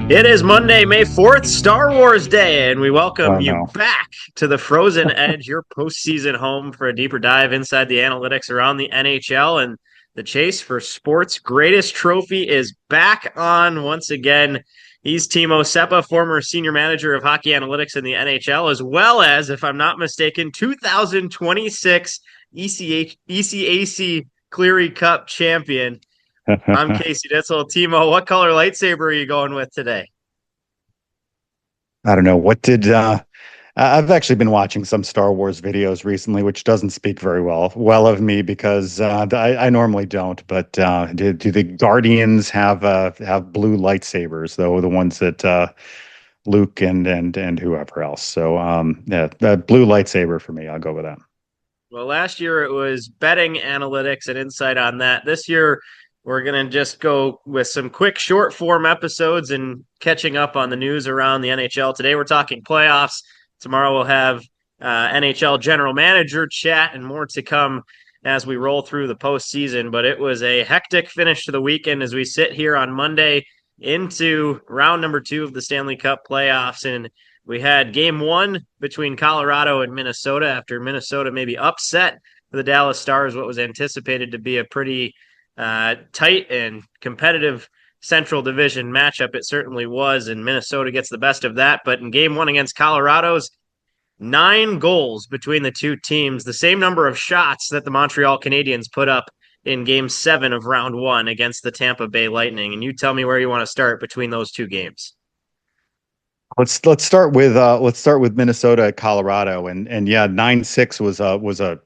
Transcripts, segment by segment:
It is Monday, May 4th, Star Wars Day, and we welcome Oh you no. back to the Frozen Edge, your postseason home for a deeper dive inside the analytics around the NHL. And the chase for sports' greatest trophy is back on once again. He's Timo Seppa, former senior manager of hockey analytics in the NHL, as well as, if I'm not mistaken, 2026 ECAC Cleary Cup champion. I'm Casey Ditzel. Timo, what color lightsaber are you going with today? I don't know. I've actually been watching some Star Wars videos recently, which doesn't speak very well of me because I normally don't. But do the Guardians have blue lightsabers though? The ones that Luke and whoever else. So yeah, that blue lightsaber for me. I'll go with that. Well, last year it was betting analytics and insight on that. This year we're going to just go with some quick short form episodes and catching up on the news around the NHL. Today we're talking playoffs. Tomorrow we'll have NHL general manager chat and more to come as we roll through the postseason. But it was a hectic finish to the weekend as we sit here on Monday into round number 2 of the Stanley Cup playoffs. And we had game one between Colorado and Minnesota after Minnesota maybe upset the Dallas Stars, what was anticipated to be a pretty tight and competitive Central Division matchup. It certainly was, and Minnesota gets the best of that. But in game one against Colorado's, 9 goals between the two teams, the same number of shots that the Montreal Canadiens put up in game 7 of round one against the Tampa Bay Lightning. And you tell me where you want to start between those two games. Let's start with Minnesota Colorado and yeah, 9-6 was a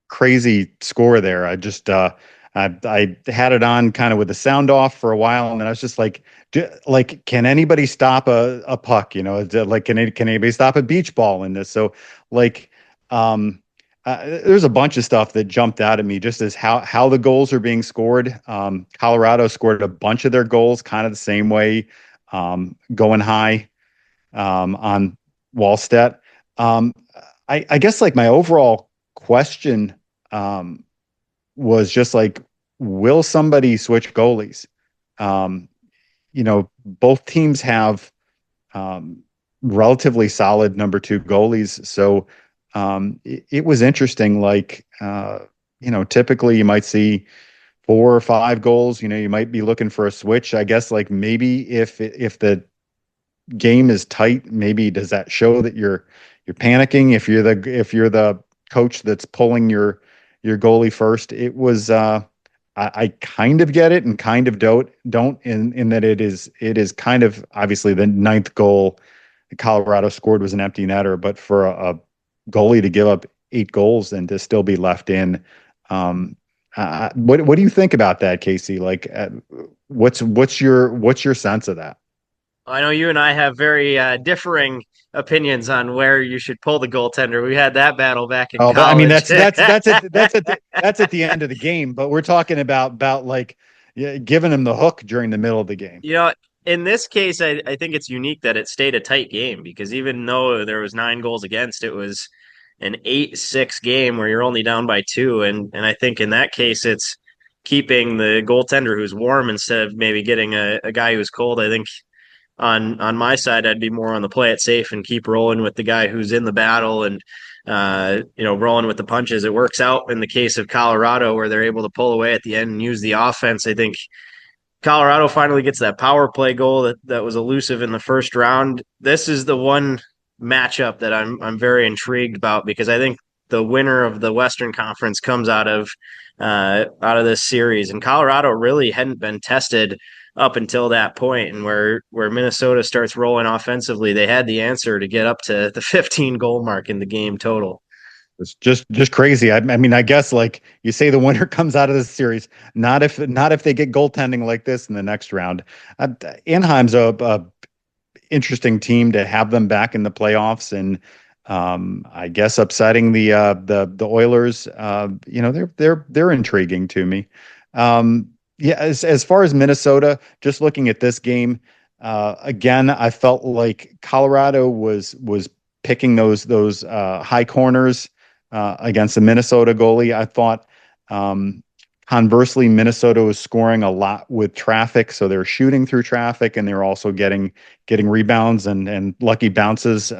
crazy score there. I had it on kind of with the sound off for a while, and then I was just like, can anybody stop a puck? Like, can anybody stop a beach ball in this? So, like, there's a bunch of stuff that jumped out at me just as how the goals are being scored. Colorado scored a bunch of their goals kind of the same way, going high, on Wallstedt. Um, I guess like my overall question, was just like, will somebody switch goalies? Um, Both teams have relatively solid number two goalies. So it was interesting. Like, typically you might see 4 or 5 goals. You might be looking for a switch. I guess like maybe if the game is tight, maybe does that show that you're panicking if you're the coach that's pulling your goalie first? It was I kind of get it and kind of don't in that it is kind of obviously the ninth goal Colorado scored was an empty netter, but for a goalie to give up 8 goals and to still be left in, what do you think about that, Casey? Like, what's your sense of that? I know you and I have very differing opinions on where you should pull the goaltender. We had that battle back in Oh, but I mean college. that's at the end of the game. But we're talking about like, yeah, giving him the hook during the middle of the game. you know, in this case, I think it's unique that it stayed a tight game because even though there was 9 goals against, it was an 8-6 game where you're only down by two. And I think in that case, it's keeping the goaltender who's warm instead of maybe getting a guy who's cold. I think on my side, I'd be more on the play it safe and keep rolling with the guy who's in the battle and rolling with the punches. It works out in the case of Colorado where they're able to pull away at the end and use the offense. I think Colorado finally gets that power play goal that was elusive in the first round. This is the one matchup that I'm very intrigued about because I think the winner of the Western Conference comes out of this series, and Colorado really hadn't been tested up until that point, and where Minnesota starts rolling offensively, they had the answer to get up to the 15 goal mark in the game total. It's just crazy. I mean, I guess like you say, the winner comes out of this series. Not if they get goaltending like this in the next round. Anaheim's a interesting team to have them back in the playoffs, and I guess upsetting the Oilers. They're intriguing to me. Yeah, as far as Minnesota, just looking at this game, again, I felt like Colorado was picking those high corners against the Minnesota goalie. I thought Conversely, Minnesota was scoring a lot with traffic, so they're shooting through traffic, and they're also getting rebounds and lucky bounces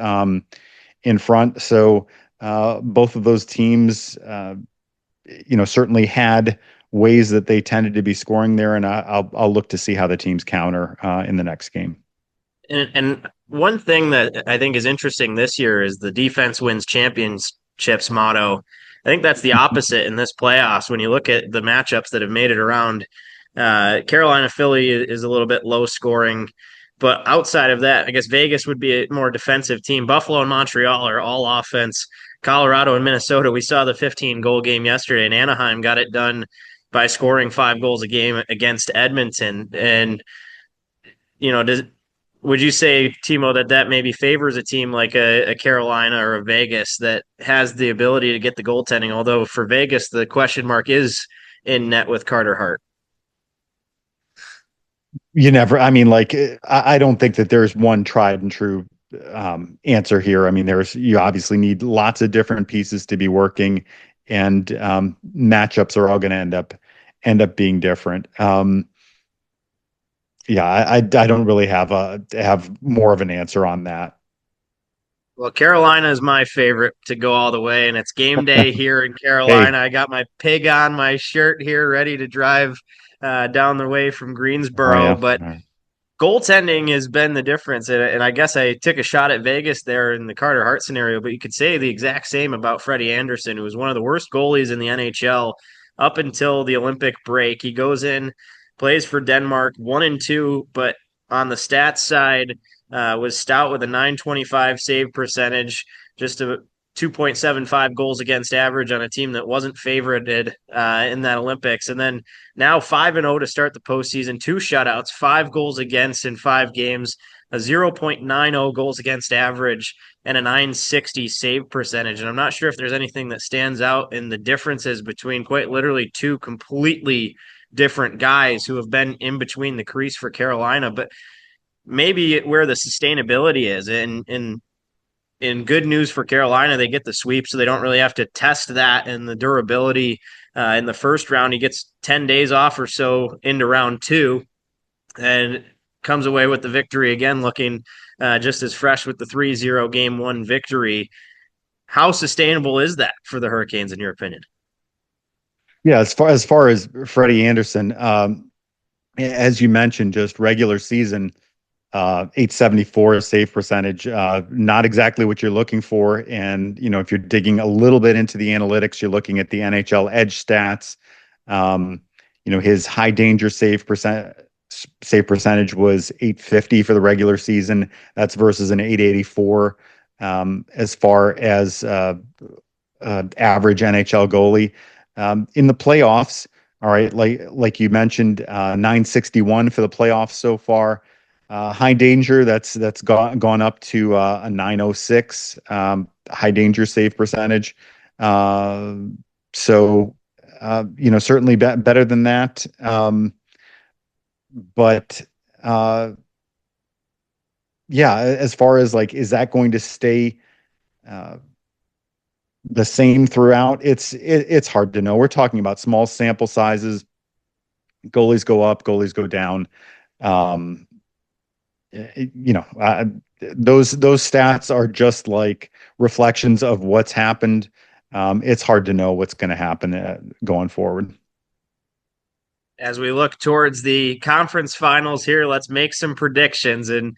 in front. So both of those teams, certainly had ways that they tended to be scoring there, and I'll look to see how the teams counter in the next game. And one thing that I think is interesting this year is the defense wins championships motto. I think that's the opposite in this playoffs. When you look at the matchups that have made it around, Carolina Philly is a little bit low scoring, but outside of that, I guess Vegas would be a more defensive team. Buffalo and Montreal are all offense. Colorado and Minnesota, we saw the 15 goal game yesterday, and Anaheim got it done by scoring 5 goals a game against Edmonton. And does would you say, Timo, that maybe favors a team like a Carolina or a Vegas that has the ability to get the goaltending? Although for Vegas, the question mark is in net with Carter Hart. You never, I mean, like, I don't think that there's one tried and true answer here. I mean, you obviously need lots of different pieces to be working, and matchups are all going to end up being different. Yeah, I don't really have more of an answer on that. Well, Carolina is my favorite to go all the way, and it's game day here in Hey, Carolina. I got my pig on my shirt here, ready to drive down the way from oh Greensboro. yeah, But all right. goaltending has been the difference. And I guess I took a shot at Vegas there in the Carter Hart scenario, but you could say the exact same about Freddie Anderson, who was one of the worst goalies in the NHL up until the Olympic break. He goes in, plays for Denmark, 1-2, but on the stats side, was stout with a 925 save percentage, just a 2.75 goals against average on a team that wasn't favorited in that Olympics. And then now 5-0 to start the postseason, 2 shutouts, 5 goals against in 5 games, a 0.90 goals against average, and a 960 save percentage. And I'm not sure if there's anything that stands out in the differences between quite literally two completely different guys who have been in between the crease for Carolina, but maybe where the sustainability is. And in good news for Carolina, they get the sweep, so they don't really have to test that and the durability in the first round. He gets 10 days off or so into round two and comes away with the victory again, looking just as fresh with the 3-0 game one victory. How sustainable is that for the Hurricanes, in your opinion? Yeah, as far as Freddie Anderson, as you mentioned, just regular season, 874 save percentage, not exactly what you're looking for. And if you're digging a little bit into the analytics, you're looking at the NHL Edge stats. Um, his high danger save percentage was 850 for the regular season. That's versus an 884 as far as average NHL goalie. In the playoffs, all right, like you mentioned, 961 for the playoffs so far. High danger, that's gone up to a 906 high danger save percentage. Uh, so certainly better than that. But yeah, as far as like, is that going to stay uh, the same throughout? It's hard to know. We're talking about small sample sizes. Goalies go up, goalies go down. Um, those stats are just like reflections of what's happened. It's hard to know what's going to happen going forward. As we look towards the conference finals here, let's make some predictions. And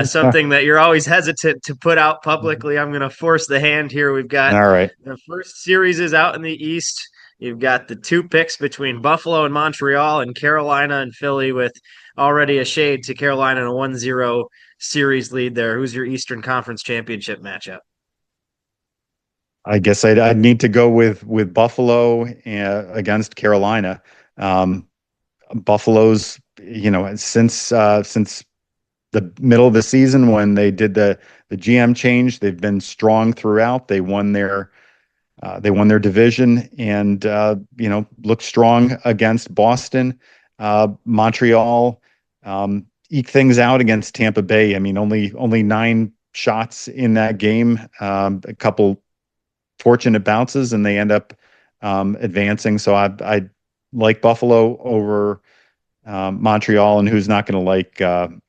something that you're always hesitant to put out publicly, I'm going to force the hand here. We've got All right. the first series is out in the East. You've got the two picks between Buffalo and Montreal, and Carolina and Philly, with already a shade to Carolina and a 1-0 series lead there. Who's your Eastern Conference Championship matchup? I guess I'd need to go with Buffalo against Carolina. Um, Buffalo's, since the middle of the season when they did the GM change, they've been strong throughout. They won their division, and looked strong against Boston. Montreal eked things out against Tampa Bay. I mean, only 9 shots in that game. A couple fortunate bounces, and they end up advancing. So like Buffalo over Montreal, and who's not going to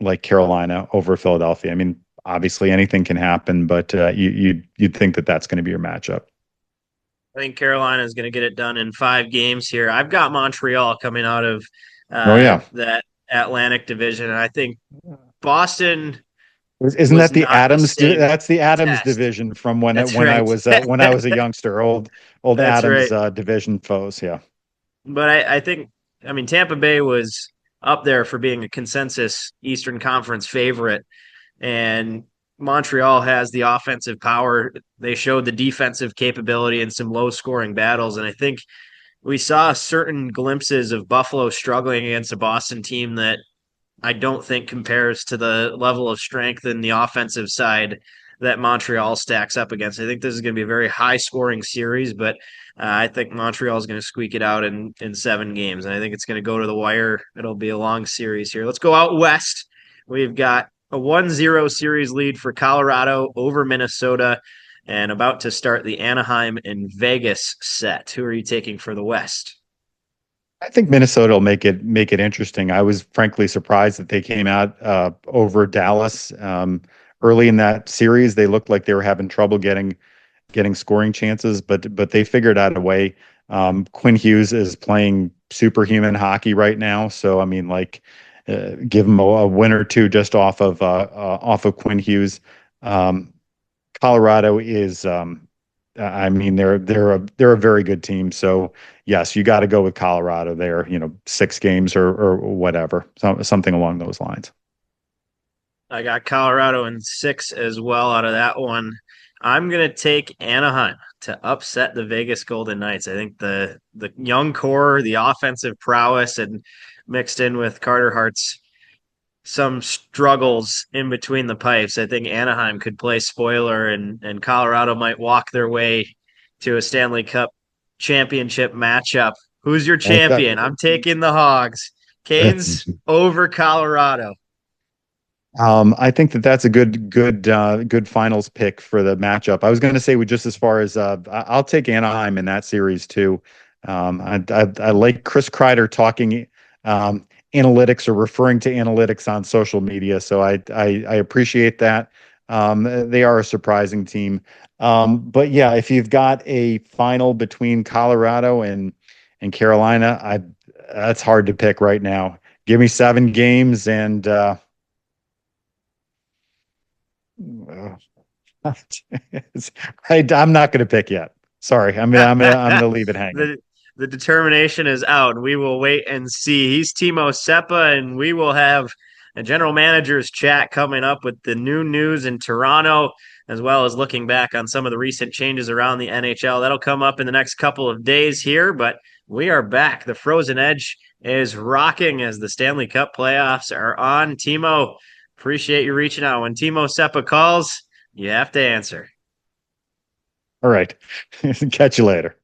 like Carolina over Philadelphia? I mean, obviously anything can happen, but you'd think that that's going to be your matchup. I think Carolina is going to get it done in 5 games here. I've got Montreal coming out of Oh yeah, that Atlantic division, and I think Boston isn't was that the not the Adams? same That's the Adams test. division from when That's when I right. was a youngster. Old That's Adams right. division foes. Yeah. But I think, I mean, Tampa Bay was up there for being a consensus Eastern Conference favorite, and Montreal has the offensive power. They showed the defensive capability in some low scoring battles, and I think we saw certain glimpses of Buffalo struggling against a Boston team that I don't think compares to the level of strength in the offensive side that Montreal stacks up against. I think this is going to be a very high scoring series, but I think Montreal is going to squeak it out in 7 games. And I think it's going to go to the wire. It'll be a long series here. Let's go out west. We've got a 1-0 series lead for Colorado over Minnesota and about to start the Anaheim and Vegas set. Who are you taking for the West? I think Minnesota will make it interesting. I was frankly surprised that they came out over Dallas early in that series. They looked like they were having trouble getting scoring chances, but they figured out a way. Quinn Hughes is playing superhuman hockey right now, so I mean, like, give him a win or two just off of Quinn Hughes. Um, Colorado is, I mean, they're a very good team. So yes, you got to go with Colorado there. 6 games or whatever, something along those lines. I got Colorado in 6 as well out of that one. I'm gonna take Anaheim to upset the Vegas Golden Knights. I think the young core, the offensive prowess, and mixed in with Carter Hart's some struggles in between the pipes. I think Anaheim could play spoiler and Colorado might walk their way to a Stanley Cup championship matchup. Who's your champion? I'm taking the Hogs. Canes over Colorado. I think that that's a good finals pick for the matchup. I was going to say, with just as far as I'll take Anaheim in that series too. I like Chris Kreider talking analytics or referring to analytics on social media, so I appreciate that. They are a surprising team, but yeah, if you've got a final between Colorado and Carolina, I that's hard to pick right now. Give me 7 games and. I'm not going to pick yet. Sorry, I'm gonna leave it hanging. the the determination is out. We will wait and see. He's Timo Seppa, and we will have a general manager's chat coming up with the new news in Toronto, as well as looking back on some of the recent changes around the NHL. That'll come up in the next couple of days here, but we are back. The Frozen Edge is rocking as the Stanley Cup playoffs are on. Timo, appreciate you reaching out. When Timo Seppa calls, you have to answer. All right, catch you later.